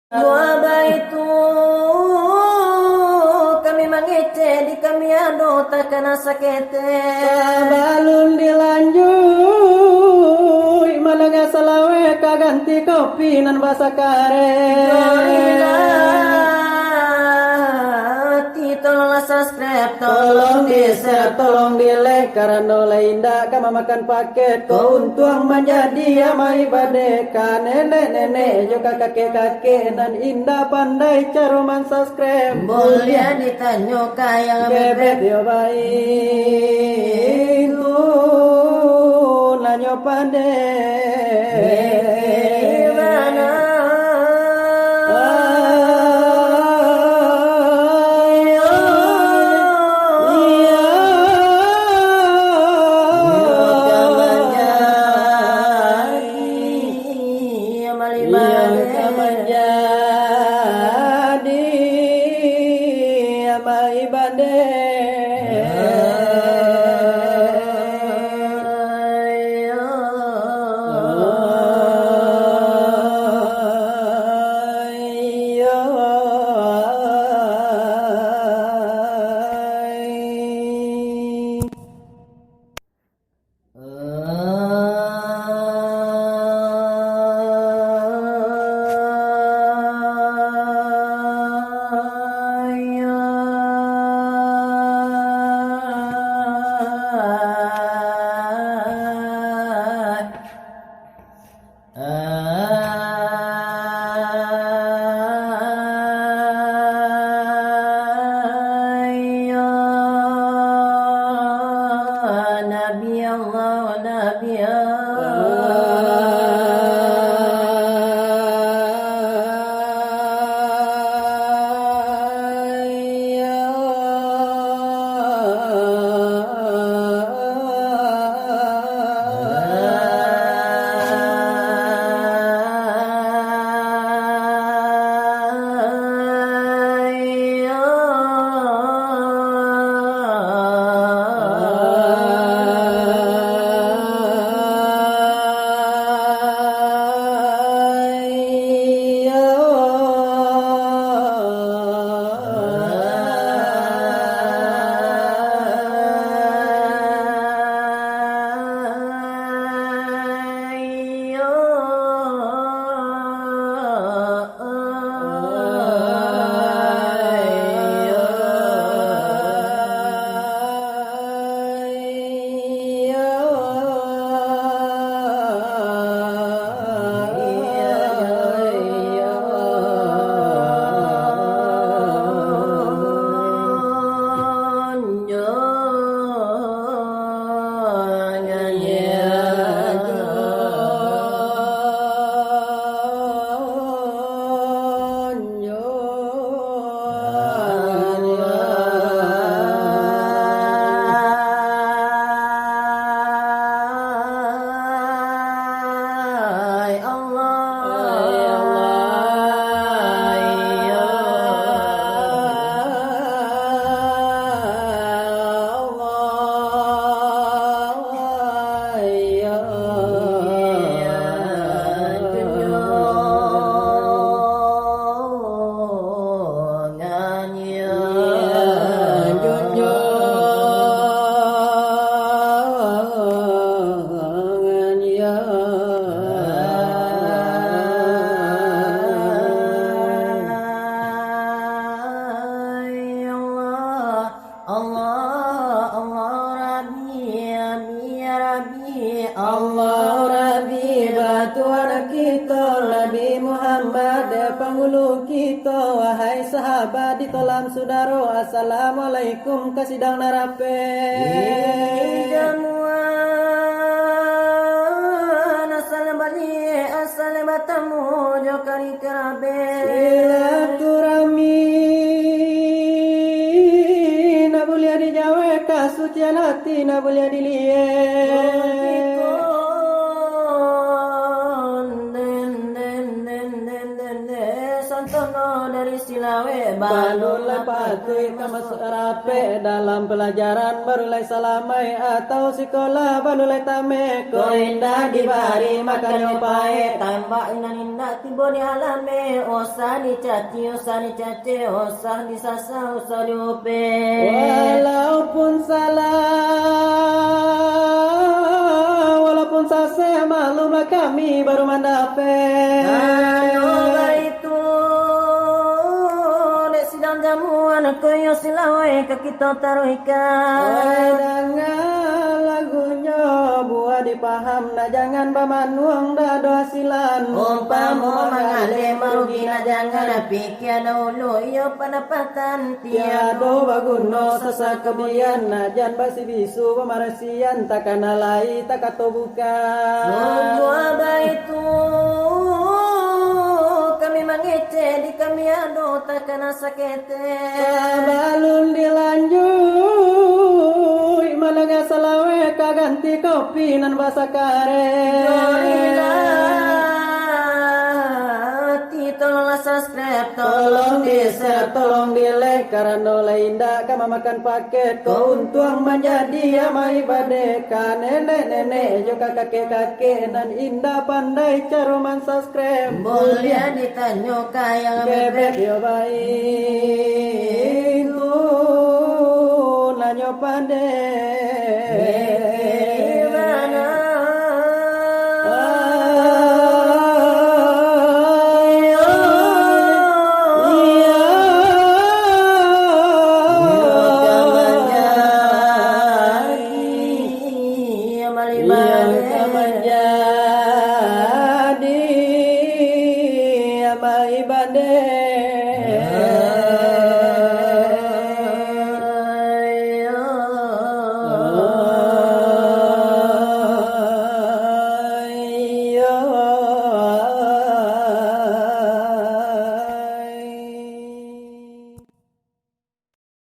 Waba itu kami mangece di kami ado takana sakete Sabalun dilanjut malaga salawe kaganti kopi nan basakare tolonglah subscribe tolong di share tolong di like karena lainda kama makan paket keuntung menjadi amai badeka nenek-nenek juga kakek-kakek dan indah pandai caruman subscribe boleh ditanyo kaya bebet yo baik tu nanyo pandai Allah Rabbi batuan kita Nabi Muhammad panggulu kita wahai sahabat di kolam sudaro assalamualaikum kasidang narape jamuan assalamatamu jokari kerabe silaturahmi nabulia di jawa kasucian hati nabulia di liye sontono dari silawe Balul patuh kamas rape dalam pelajaran barulai salamai atau sekolah balulai tame ko indah dibari makan pae tambah inna tibo di alame osah dicaci osah disasa osah diupe walaupun salah walaupun sase maklumlah kami baru mendapat itu dek sidang jamuan koyo silawe ke kita taruhkan dengan lagunya buah dipaham nah jangan bamanuang dah doa silan umpama mangale marugina jangan pikir dahulu iyo pendapatan tiado baguno sesak kemudian najan basi bisu pemarasian takkan alai takato bukan Sungguh itu kami mangece di kami ado takkan sakete balun dilanjut malaga salawe kaganti kopi nan basa kare tolonglah subscribe tolong di share tolong di like karena lainda kama makan paket keuntung menjadi amai badeka nenek-nenek juga kakek-kakek dan indah pandai cara man subscribe boleh ditanya kaya bebek yo baik tuh nanyo pandai menjadi amai badai